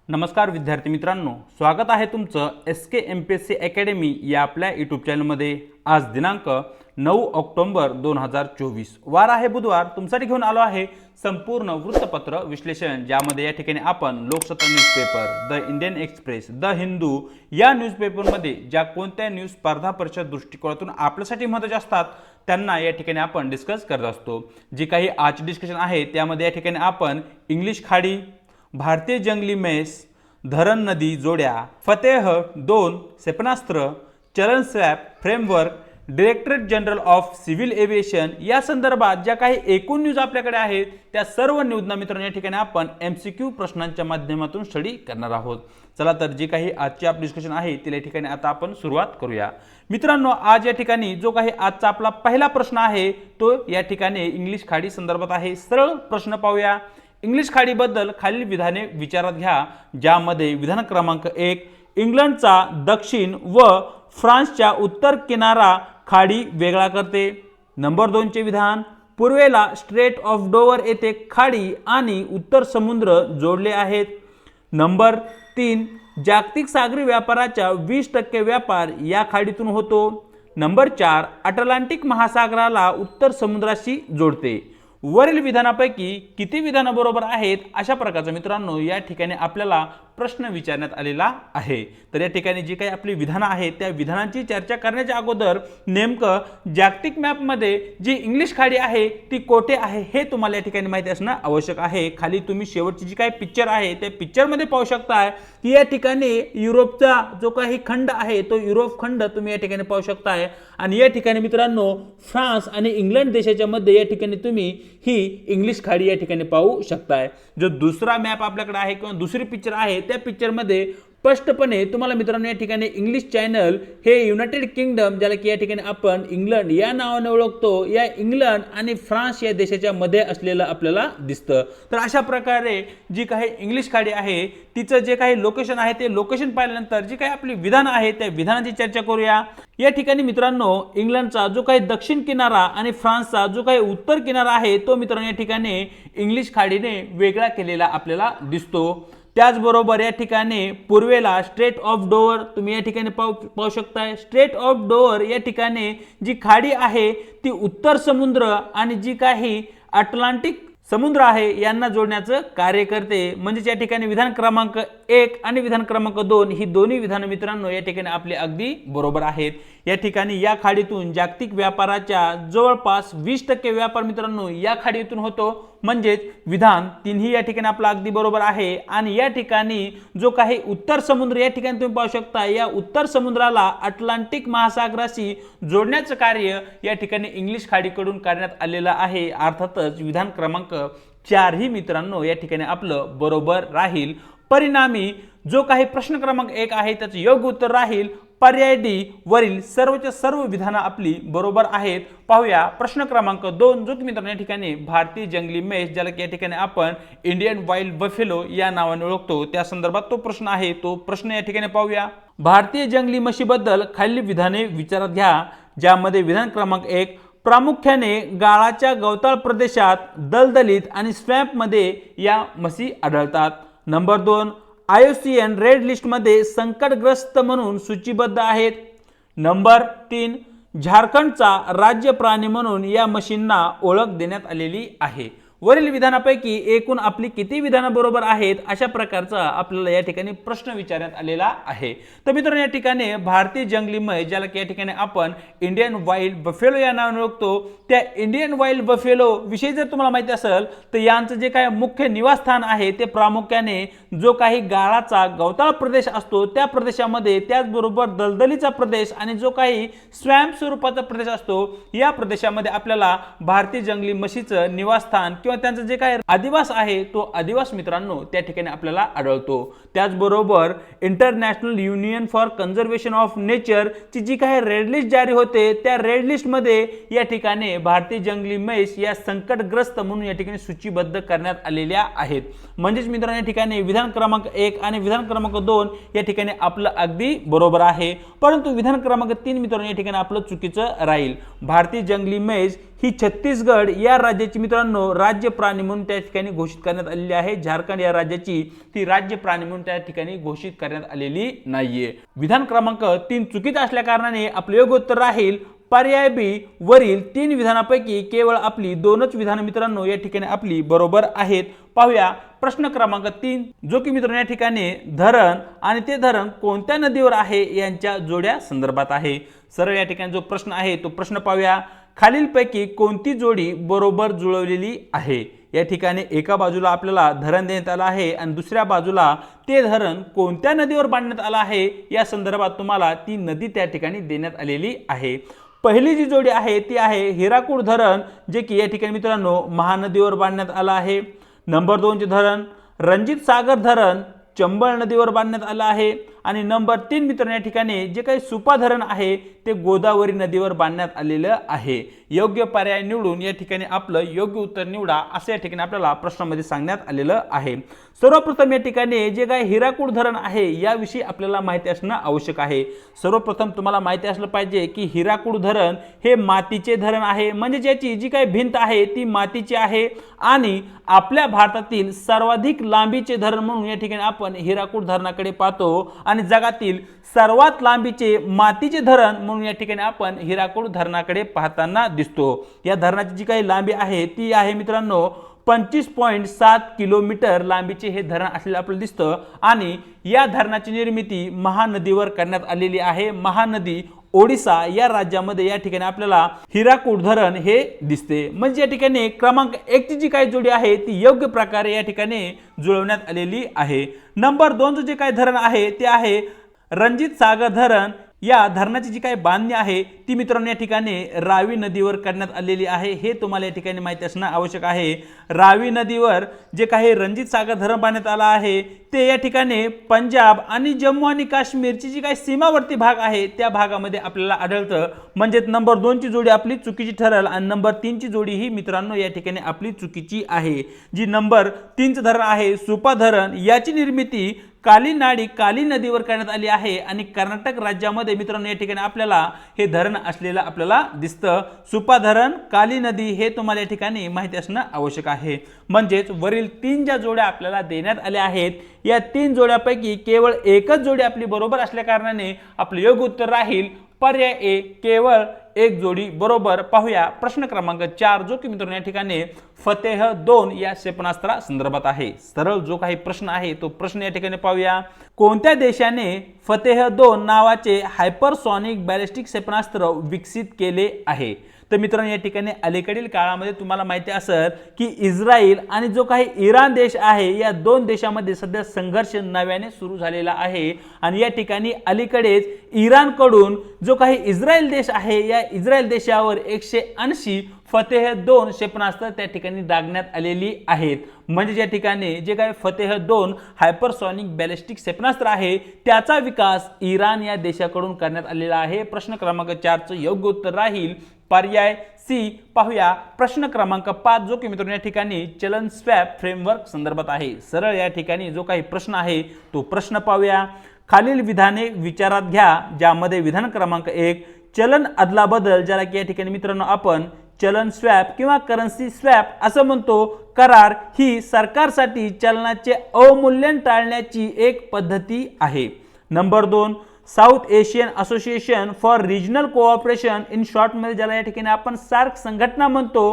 नमस्कार विद्यार्थी मित्रांनो, स्वागत आहे तुमचं SK MPSC अकॅडमी या आपल्या यूट्यूब चॅनलमध्ये। आज दिनांक 9 ऑक्टोबर 2024 वार आहे बुधवार। तुमच्यासाठी घेऊन आलो आहे संपूर्ण वृत्तपत्र विश्लेषण, ज्यामध्ये या ठिकाणी आपण Loksatta newspaper, the Indian express, the Hindu या न्यूजपेपरमध्ये ज्या कोणत्या न्यूज स्पर्धा परीक्षा दृष्टिकोनातून आपल्यासाठी महत्त्वाचे असतात त्यांना या ठिकाणी आपण डिस्कस करत असतो। जी काही आज डिस्कशन आहे त्यामध्ये या ठिकाणी आपण इंग्लिश खाडी, भारतीय जंगली म्हैस, धरण नदी जोड्या, फतेह 2 क्षेपणास्त्र, चलन swap framework, directorate general of Civil aviation या संदर्भात ज्या काही एकूण न्यूज आपल्याकडे आहेत त्या सर्व न्यूजना मित्रांनो या ठिकाणी आपण MCQ प्रश्नांच्या माध्यमातून स्टडी करणार आहोत। चला तर जी काही आजची आपली डिस्कशन आहे तिला या ठिकाणी आता आपण सुरुवात करूया। मित्रांनो, आज या ठिकाणी जो काही आजचा आपला पहिला प्रश्न आहे तो या ठिकाणी इंग्लिश खाडी संदर्भात आहे। सरळ प्रश्न पाहूया। इंग्लिश खाडीबद्दल खालील विधाने विचारात घ्या, ज्यामध्ये विधान क्रमांक 1 इंग्लंडचा दक्षिण व फ्रान्सच्या उत्तर किनारा खाडी वेगळा करते। नंबर 2 चे विधान, पूर्वेला स्ट्रेट ऑफ डोवर येथे खाडी आणि उत्तर समुद्र जोडले आहेत। नंबर 3 जागतिक सागरी व्यापाराच्या 20% व्यापार या खाडीतून होतो। नंबर 4 अटलांटिक महासागराला उत्तर समुद्राशी जोडते। वरील विधानापैकी किती विधान बरोबर आहेत अशा प्रकारचा मित्रांनो या ठिकाणी आपल्याला प्रश्न विचारण्यात आलेला आहे। तर या ठिकाणी जी काही आपली विधानं आहेत त्या विधानांची चर्चा करण्याच्या अगोदर नेमकं जागतिक मॅप मध्ये जी इंग्लिश खाडी आहे ती कोठे आहे हे तुम्हाला या ठिकाणी माहिती असणं आवश्यक आहे। खाली तुम्ही शेवटची जी काही पिक्चर आहे त्या पिक्चर मध्ये पाहू शकता की या ठिकाणी युरोपचा जो काही खंड आहे तो युरोप खंड तुम्ही या ठिकाणी पाहू शकताय आणि या ठिकाणी मित्रांनो फ्रान्स आणि इंग्लंड देशाच्या मध्ये या ठिकाणी तुम्ही ही इंग्लिश खाडी या ठिकाणी पाहू शकताय। जो दुसरा मॅप आपल्याकडे आहे किंवा दुसरी पिक्चर आहे त्या पिक्चर मध्ये स्पष्टपणे तुम्हाला मित्रांनो या ठिकाणी इंग्लिश चॅनल हे युनायटेड किंगडम, ज्याला की या ठिकाणी आपण इंग्लंड या नावाने ओळखतो, या इंग्लंड आणि फ्रान्स या देशाच्या मध्ये असलेलं आपल्याला दिसतं। तर अशा प्रकारे जी काही इंग्लिश खाडी आहे तिचं जे काही लोकेशन आहे ते लोकेशन पाहिल्यानंतर जी काही आपली विधान आहे त्या विधानाची चर्चा करूया। या ठिकाणी मित्रांनो इंग्लंडचा जो काही दक्षिण किनारा आणि फ्रान्सचा जो काही उत्तर किनारा आहे तो मित्रांनो या ठिकाणी इंग्लिश खाडीने वेगळा केलेला आपल्याला दिसतो। त्याचबरोबर या ठिकाणी पूर्वेला स्ट्रेट ऑफ डोवर तुम्ही या ठिकाणी पाहू शकताय। स्ट्रेट ऑफ डोवर या ठिकाणी जी खाडी आहे ती उत्तर समुद्र आणि जी काही अटलांटिक समुद्र आहे यांना जोडण्याचं कार्य करते। म्हणजे या ठिकाणी विधान क्रमांक 1 आणि विधान क्रमांक 2 ही दोन्ही विधान मित्रांनो या ठिकाणी आपले अगदी बरोबर आहेत। या ठिकाणी या खाडीतून जागतिक व्यापाराच्या जवळपास 20% व्यापार मित्रांनो या खाडीतून होतो। म्हणजे विधान 3 ही या ठिकाणी आपला अगदी बरोबर आहे। आणि या ठिकाणी जो काही उत्तर समुद्र या ठिकाणी तुम्ही पाहू शकता, या उत्तर समुद्राला अटलांटिक महासागराशी जोडण्याचं कार्य या ठिकाणी इंग्लिश खाडीकडून करण्यात आलेलं आहे। अर्थातच विधान क्रमांक 4 ही मित्रांनो या ठिकाणी आपलं बरोबर राहील। परिणामी जो काही प्रश्न क्रमांक 1 आहे त्याचं योग्य उत्तर राहील पर्याय डी। वरील सर्वच्या सर्व विधानं आपली बरोबर आहेत। पाहूया प्रश्न क्रमांक 2 जो की मित्रांनो या ठिकाणी भारतीय जंगली म्हैस, ज्याला की या ठिकाणी आपण इंडियन वाईल्ड बफेलो या नावाने ओळखतो, त्या संदर्भात तो प्रश्न आहे। तो प्रश्न या ठिकाणी पाहूया। भारतीय जंगली म्हशीबद्दल खालील विधाने विचारात घ्या, ज्यामध्ये विधान क्रमांक 1 प्रामुख्याने गाळाच्या गवताळ प्रदेशात दलदलीत आणि स्वॅम्प मध्ये या म्हशी आढळतात। नंबर 2 IUCN रेड लिस्ट मध्ये संकटग्रस्त म्हणून सूचीबद्ध आहेत। नंबर 3 झारखंडचा राज्य प्राणी म्हणून या म्हशींना ओळख देण्यात आलेली आहे। वरील विधानापैकी एकूण आपली किती विधानं बरोबर आहेत अशा प्रकारचा आपल्याला या ठिकाणी प्रश्न विचारण्यात आलेला आहे। तर मित्रांनो या ठिकाणी भारतीय जंगली म्हैस, ज्याला की या ठिकाणी आपण इंडियन वाईल्ड बफेलो या नावाने ओळखतो, त्या इंडियन वाईल्ड बफेलो विषयी जर तुम्हाला माहिती असेल तर यांचं जे काही मुख्य निवासस्थान आहे ते प्रामुख्याने जो काही गाळाचा गवताळ प्रदेश असतो त्या प्रदेशामध्ये, त्याचबरोबर दलदलीचा प्रदेश आणि जो काही स्वॅम्प स्वरूपाचा प्रदेश असतो या प्रदेशामध्ये आपल्याला भारतीय जंगली म्हशीचं निवासस्थान किंवा त्यांचा जे काही अधिवास आहे तो अधिवास मित्रांनो त्या ठिकाणी आपल्याला आढळतो। त्याचबरोबर international union for conservation of nature ची जी काही रेड लिस्ट जारी होते त्या रेड लिस्ट मध्ये या ठिकाणी भारतीय जंगली म्हैस या संकटग्रस्त म्हणून या ठिकाणी सूचीबद्ध करण्यात आलेल्या आहेत। म्हणजेच मित्रांनो या ठिकाणी विधान क्रमांक 1 आणि विधान क्रमांक 2 या ठिकाणी आपलं अगदी बरोबर आहे, परंतु विधान क्रमांक 3 मित्रांनो या ठिकाणी आपलं चुकीचं राहील। भारतीय जंगली म्हैस ही छत्तीसगड या राज्याची मित्रांनो राज्य प्राणी म्हणून त्या ठिकाणी घोषित करण्यात आलेली आहे. झारखंड या राज्याची ती राज्य प्राणी म्हणून त्या ठिकाणी घोषित करण्यात आलेली नाहीये. विधान क्रमांक 3 चुकीचा असल्या कारणाने आपले योग्य उत्तर राहील पर्याय बी. वरील 3 विधानापैकी केवळ आपली 2च विधान मित्रांनो या ठिकाणी आपली बरोबर आहेत. पाहूया प्रश्न क्रमांक 3 जो की मित्रांनो या ठिकाणी धरण आणि ते धरण कोणत्या नदीवर आहे यांच्या जोड्या संदर्भात आहे. सरळ या ठिकाणी जो प्रश्न आहे तो प्रश्न पाहूया. खालीलपैकी कोणती जोडी बरोबर जुळवलेली आहे. या ठिकाणी एका बाजूला आपल्याला धरण देण्यात आलं आहे आणि दुसऱ्या बाजूला ते धरण कोणत्या नदीवर बांधण्यात आलं आहे या संदर्भात तुम्हाला ती नदी त्या ठिकाणी देण्यात आलेली आहे. पहिली जी जोडी आहे ती आहे हिराकूड धरण जे की या ठिकाणी मित्रांनो महानदीवर बांधण्यात आलं आहे. नंबर 2 चे धरण रणजित सागर धरण चंबळ नदीवर बांधण्यात आलं आहे आणि नंबर 3 मित्रांनो या ठिकाणी जे काही सुपा धरण आहे ते गोदावरी नदीवर बांधण्यात आलेलं आहे. योग्य पर्याय निवडून या ठिकाणी आपलं योग्य उत्तर निवडा असं या ठिकाणी आपल्याला प्रश्नामध्ये सांगण्यात आलेलं आहे. सर्वप्रथम या ठिकाणी जे काही हिराकूड धरण आहे याविषयी आपल्याला माहिती असणं आवश्यक आहे. सर्वप्रथम तुम्हाला माहिती असलं पाहिजे की हिराकूड धरण हे मातीचे धरण आहे, म्हणजे ज्याची जी काही भिंत आहे ती मातीची आहे आणि आपल्या भारतातील सर्वाधिक लांबीचे धरण म्हणून या ठिकाणी आपण हिराकूड धरणाकडे पाहतो आणि जगातील सर्वात लांबीचे मातीचे धरण म्हणून या ठिकाणी आपण हिराकूड धरणाकडे पाहताना दिसतो. या धरणाची जी काही लांबी आहे ती आहे मित्रांनो 25.7 किलोमीटर लांबीचे हे धरण असलेलं आपल्याला दिसतं आणि या धरणाची निर्मिती महानदीवर करण्यात आलेली आहे. महानदी ओडिसा या राज्यामध्ये या ठिकाणी आपल्याला हिराकूड धरण हे दिसते. म्हणजे या ठिकाणी क्रमांक 1 ची जी काही जोडी आहे ती योग्य प्रकारे या ठिकाणी जुळवण्यात आलेली आहे. नंबर 2 चे जे काही धरण आहे ते आहे रणजित सागर धरण. या धरणाची जी काही बांधणी आहे ती मित्रांनो या ठिकाणी रावी नदीवर करण्यात आलेली आहे. हे तुम्हाला या ठिकाणी माहिती असणं आवश्यक आहे. रावी नदीवर जे काही रणजित सागर धरण बांधण्यात आलं आहे ते या ठिकाणी पंजाब आणि जम्मू आणि काश्मीरची जी काही सीमावर्ती भाग आहे त्या भागामध्ये आपल्याला आढळतं. म्हणजे नंबर 2 ची जोडी आपली चुकीची ठरेल आणि नंबर 3 ची जोडी ही मित्रांनो या ठिकाणी आपली चुकीची आहे. जी नंबर 3 चं धरण आहे सुपा धरण याची निर्मिती काली नदीवर करण्यात आली आहे आणि कर्नाटक राज्यामध्ये मित्रांनो या ठिकाणी आपल्याला हे धरण असलेलं आपल्याला दिसतं. सुपा धरण काली नदी हे तुम्हाला या ठिकाणी माहिती असणं आवश्यक आहे. म्हणजेच वरील 3 ज्या जोड्या आपल्याला देण्यात आल्या आहेत या 3 जोड्यापैकी केवळ एकच जोडी आपली बरोबर असल्या कारणाने आपलं योग्य उत्तर राहील पर्याय ए. केवळ एक जोडी बरोबर. पाहूया प्रश्न क्रमांक 4 जो की मित्रांनो या ठिकाणी फतेह 2 या क्षेपणास्त्रा संदर्भात आहे. सरळ जो काही प्रश्न आहे तो प्रश्न या ठिकाणी पाहूया. कोणत्या देशाने फतेह 2 नावाचे हायपरसॉनिक बॅलिस्टिक क्षेपणास्त्र विकसित केले आहे. तर मित्रांनो या ठिकाणी अलीकडील काळामध्ये तुम्हाला माहिती असेल की इस्रायल आणि जो काही इराण देश आहे या 2 देशांमध्ये सध्या संघर्ष नव्याने सुरू झालेला आहे आणि या ठिकाणी अलीकडेच इराणकडून जो काही इस्रायल देश आहे या इस्रायल देशावर 180 फतेह 2 क्षेपणास्त्र त्या ठिकाणी डागण्यात आलेली आहेत. म्हणजे या ठिकाणी जे काही फतेह 2 हायपरसॉनिक बॅलिस्टिक क्षेपणास्त्र आहे त्याचा विकास इराण या देशाकडून करण्यात आलेला आहे. प्रश्न क्रमांक 4 चं योग्य उत्तर राहील पर्याय सी. पाहूया प्रश्न क्रमांक 5 जो की मित्रांनो या ठिकाणी चलन स्वॅप फ्रेमवर्क संदर्भात आहे. सरळ या ठिकाणी जो काही प्रश्न आहे तो प्रश्न पाहूया. खालील विधाने विचारात घ्या ज्यामध्ये विधान क्रमांक 1 चलन अदलाबदल ज्याला की या ठिकाणी मित्रांनो आपण चलन स्वॅप किंवा करन्सी स्वॅप असं म्हणतो करार ही सरकारसाठी चलनाचे अवमूल्यन टाळण्याची एक पद्धती आहे. Number 2 south Asian association for regional cooperation in short मध्ये ज्याला या ठिकाणी आपण सार्क संघटना म्हणतो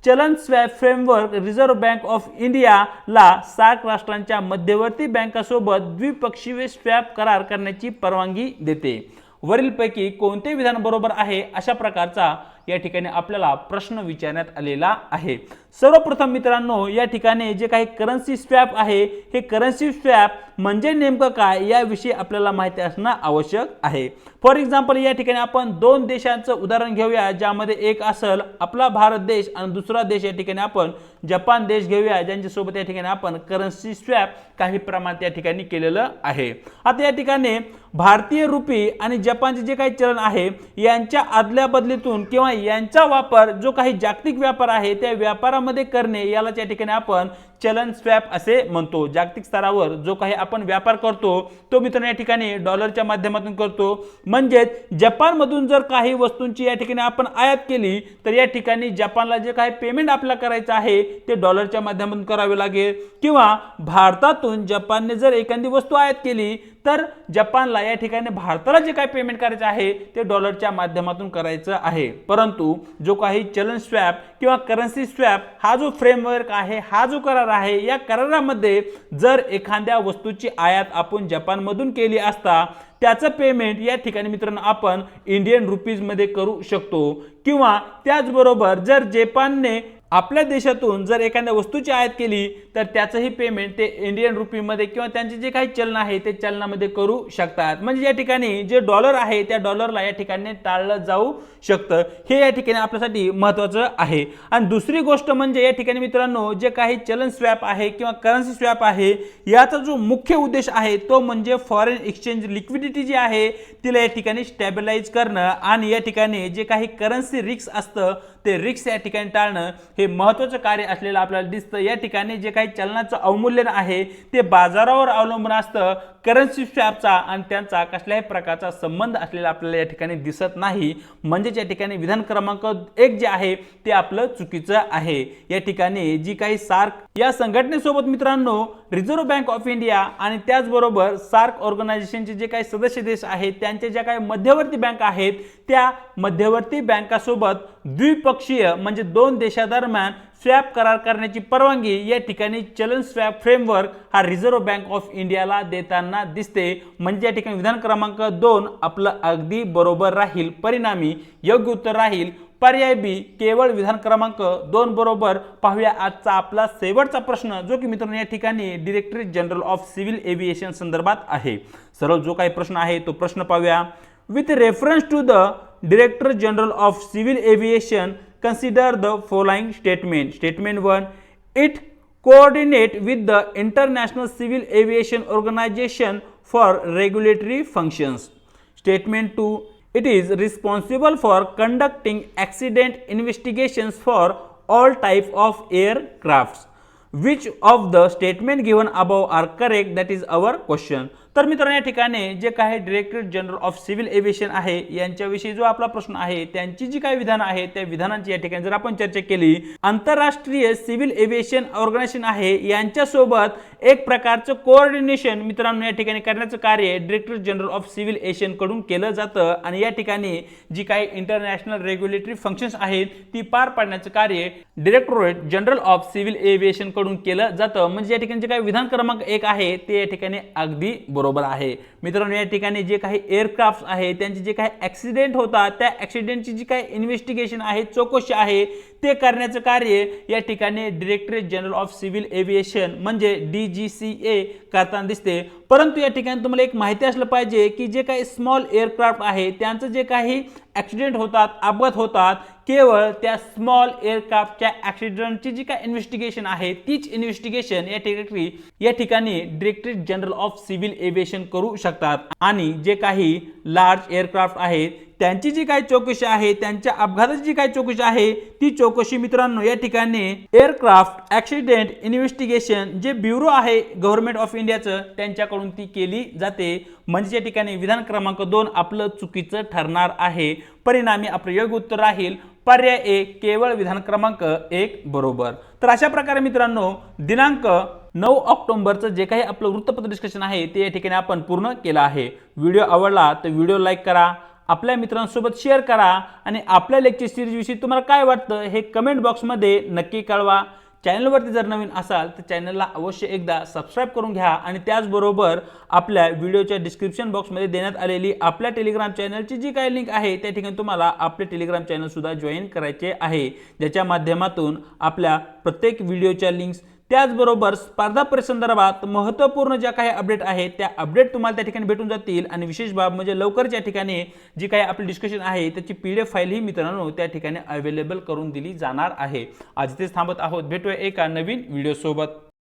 चलन swap framework reserve bank of इंडियाला सार्क राष्ट्रांच्या मध्यवर्ती बँकासोबत द्विपक्षीय स्वॅप करार करण्याची परवानगी देते. वरीलपैकी कोणते विधान बरोबर आहे अशा प्रकारचा या ठिकाणी आपल्याला प्रश्न विचारण्यात आलेला आहे. सर्वप्रथम मित्रांनो या ठिकाणी जे काही करन्सी स्वॅप आहे हे करन्सी स्वॅप म्हणजे नेमकं काय याविषयी आपल्याला माहिती असणं आवश्यक आहे. फॉर एक्झाम्पल या ठिकाणी आपण 2 देशांचं उदाहरण घेऊया ज्यामध्ये एक असेल आपला भारत देश आणि दुसरा देश या ठिकाणी आपण जपान देश घेऊया ज्यांच्यासोबत या ठिकाणी आपण करन्सी स्वॅप काही प्रमाणात या ठिकाणी केलेलं आहे. आता या ठिकाणी भारतीय रुपी आणि जपानचे जे काही चलन आहे यांच्या आदल्या बदलीतून किंवा यांचा वापर जो काही जागतिक व्यापार आहे त्या व्यापारामध्ये करणे याला या ठिकाणी आपण चलन स्वॅप असे म्हणतो। जागतिक स्तरावर जो काही आपण व्यापार करतो तो मित्रांनो या ठिकाणी डॉलरच्या माध्यमातून करतो। म्हणजे जपान मधून जर काही वस्तूंची या ठिकाणी आपण आयात केली तर या ठिकाणी जपानला जे काही पेमेंट आपल्याला करायचं आहे ते डॉलरच्या माध्यमातून करावे लागेल, किंवा भारतातून जपानने जर एखादी वस्तू आयात केली तर जपानला या ठिकाणी भारताला जे काही पेमेंट करायचं आहे ते डॉलरच्या माध्यमातून करायचं आहे। परंतु जो काही चलन स्वॅप किंवा करन्सी स्वॅप हा जो फ्रेमवर्क आहे, हा जो करार आहे, या करारामध्ये जर एखाद्या वस्तूची आयात आपण जपानमधून केली असता त्याचं पेमेंट या ठिकाणी मित्रांनो आपण इंडियन रुपीज मध्ये करू शकतो, किंवा त्याचबरोबर जर जपानने आपल्या देशातून जर एखाद्या वस्तूची आयात केली तर त्याचंही पेमेंट ते इंडियन रुपी मध्ये किंवा त्यांचे जे काही चलन आहे ते चलनामध्ये करू शकतात। म्हणजे या ठिकाणी जे डॉलर आहे त्या डॉलरला या ठिकाणी टाळलं जाऊ शकतं, हे या ठिकाणी आपल्यासाठी महत्त्वाचं आहे। आणि दुसरी गोष्ट म्हणजे या ठिकाणी मित्रांनो जे काही चलन स्वॅप आहे किंवा करन्सी स्वॅप आहे याचा जो मुख्य उद्देश आहे तो म्हणजे फॉरेन एक्सचेंज लिक्विडिटी जी आहे तिला या ठिकाणी स्टॅबिलाइज करणं आणि या ठिकाणी जे काही करन्सी रिस्क असतं ते रिस्क या ठिकाणी टाळणं हे महत्त्वाचं कार्य असलेलं आपल्याला दिसतं। या ठिकाणी जे काही चलनाचं अवमूल्यन आहे ते बाजारावर अवलंबून असतं, करन्सी स्वॅपचा आणि त्यांचा कसल्याही प्रकारचा संबंध असलेला आपल्याला या ठिकाणी दिसत नाही। म्हणजे या ठिकाणी विधान क्रमांक 1 जे आहे ते आपलं चुकीचं आहे। या ठिकाणी जी काही सार्क या संघटनेसोबत मित्रांनो रिझर्व्ह बँक ऑफ इंडिया आणि त्याचबरोबर सार्क ऑर्गनायझेशनचे जे काही सदस्य देश आहेत त्यांचे ज्या काही मध्यवर्ती बँक आहेत त्या मध्यवर्ती बँकासोबत द्विपक्षीय म्हणजे 2 देशादरम्यान स्वॅप करार करण्याची परवानगी या ठिकाणी चलन स्वॅप फ्रेमवर्क हा रिझर्व्ह बँक ऑफ इंडियाला देताना दिसते। म्हणजे या ठिकाणी विधान क्रमांक 2 आपलं अगदी बरोबर राहील। परिणामी योग्य उत्तर राहील पर्याय बी, केवळ विधान क्रमांक 2 बरोबर। पाहूया आजचा आपला शेवटचा प्रश्न जो की मित्रांनो या ठिकाणी directorate general of Civil aviation संदर्भात आहे। सरळ जो काही प्रश्न आहे तो प्रश्न पाहूया। With reference to the Director General of Civil Aviation consider the following statement. Statement 1, it coordinate with the International Civil Aviation Organization for regulatory functions. Statement 2, it is responsible for conducting accident investigations for all type of aircrafts. Which of the statement given above are correct? That is our question. तर मित्रांनो या ठिकाणी जे काही directorate general of Civil aviation आहे यांच्याविषयी जो आपला प्रश्न आहे त्यांची जी काही विधान आहे त्या विधानांची या ठिकाणी जर आपण चर्चा केली, आंतरराष्ट्रीय सिव्हिल एव्हिएशन ऑर्गनायझेशन आहे यांच्यासोबत एक प्रकारचं कोऑर्डिनेशन मित्रांनो या ठिकाणी करण्याचं कार्य directorate general of Civil aviation कडून केलं जातं आणि या ठिकाणी जी काही इंटरनॅशनल रेग्युलेटरी फंक्शन्स आहेत ती पार पाडण्याचं कार्य directorate general of Civil aviation कडून केलं जातं। म्हणजे या ठिकाणी जे काही विधान क्रमांक 1 आहे ते या ठिकाणी अगदी बरोबर आहे। मित्रांनो या ठिकाणी जे काही एअरक्राफ्ट आहे त्यांचे जे काही ऍक्सिडेंट होतात त्या ऍक्सिडेंटची जी काही इन्व्हेस्टिगेशन आहे, चौकशी आहे ते करण्याचं कार्य या ठिकाणी directorate general of Civil aviation म्हणजे DGCA करताना दिसते। परंतु या ठिकाणी तुम्हाला एक माहिती असलं पाहिजे की जे काही स्मॉल एअरक्राफ्ट आहे त्यांचं जे काही ऍक्सिडेंट होतात, अपघात होतात, केवळ त्या स्मॉल एअरक्राफ्टच्या ऍक्सिडेंटची जी काही इन्व्हेस्टिगेशन आहे तीच इन्व्हेस्टिगेशन या ठिकाणी directorate general of Civil aviation करू शकतात आणि जे काही लार्ज एअरक्राफ्ट आहेत त्यांची जी काही चौकशी आहे, त्यांच्या अपघाताची जी काही चौकशी आहे ती चौकशी मित्रांनो या ठिकाणी एअरक्राफ्ट ऍक्सिडेंट इन्व्हेस्टिगेशन जे ब्युरो आहे गव्हर्नमेंट ऑफ इंडियाचं त्यांच्याकडून ती केली जाते। म्हणजे या ठिकाणी विधान क्रमांक 2 आपलं चुकीचं ठरणार आहे। परिणामी आपलं योग्य उत्तर राहील पर्याय ए, केवळ विधान क्रमांक 1 बरोबर। तर अशा प्रकारे मित्रांनो दिनांक 9 ऑक्टोबरचं जे काही आपलं वृत्तपत्र डिस्कशन आहे ते या ठिकाणी आपण पूर्ण केलं आहे। व्हिडिओ आवडला तर व्हिडिओ लाईक करा, आपल्या मित्रांसोबत शेअर करा आणि आपल्या लेक्चर सिरीज विषयी तुम्हाला काय वाटतं हे कमेंट बॉक्समध्ये नक्की कळवा। चॅनलवरती जर नवीन असाल तर चॅनलला अवश्य एकदा सबस्क्राइब करून घ्या आणि त्याचबरोबर आपल्या व्हिडिओच्या डिस्क्रिप्शन बॉक्समध्ये देण्यात आलेली आपल्या टेलिग्राम चॅनलची जी काही लिंक आहे त्या ठिकाणी तुम्हाला आपले टेलिग्राम चॅनल सुद्धा जॉईन करायचे आहे, ज्याच्या माध्यमातून आपल्या प्रत्येक व्हिडिओच्या लिंक्स त्याचबरोबर स्पर्धा परीक्षेसंदर्भात महत्त्वपूर्ण ज्या काही अपडेट आहेत त्या अपडेट तुम्हाला त्या ठिकाणी भेटून जातील। आणि विशेष बाब म्हणजे लवकरच या ठिकाणी जी काही आपली डिस्कशन आहे त्याची PDF फाईल ही मित्रांनो त्या ठिकाणी अवेलेबल करून दिली जाणार आहे। आज इथेच थांबत आहोत, भेटूया एका नवीन व्हिडिओ सोबत।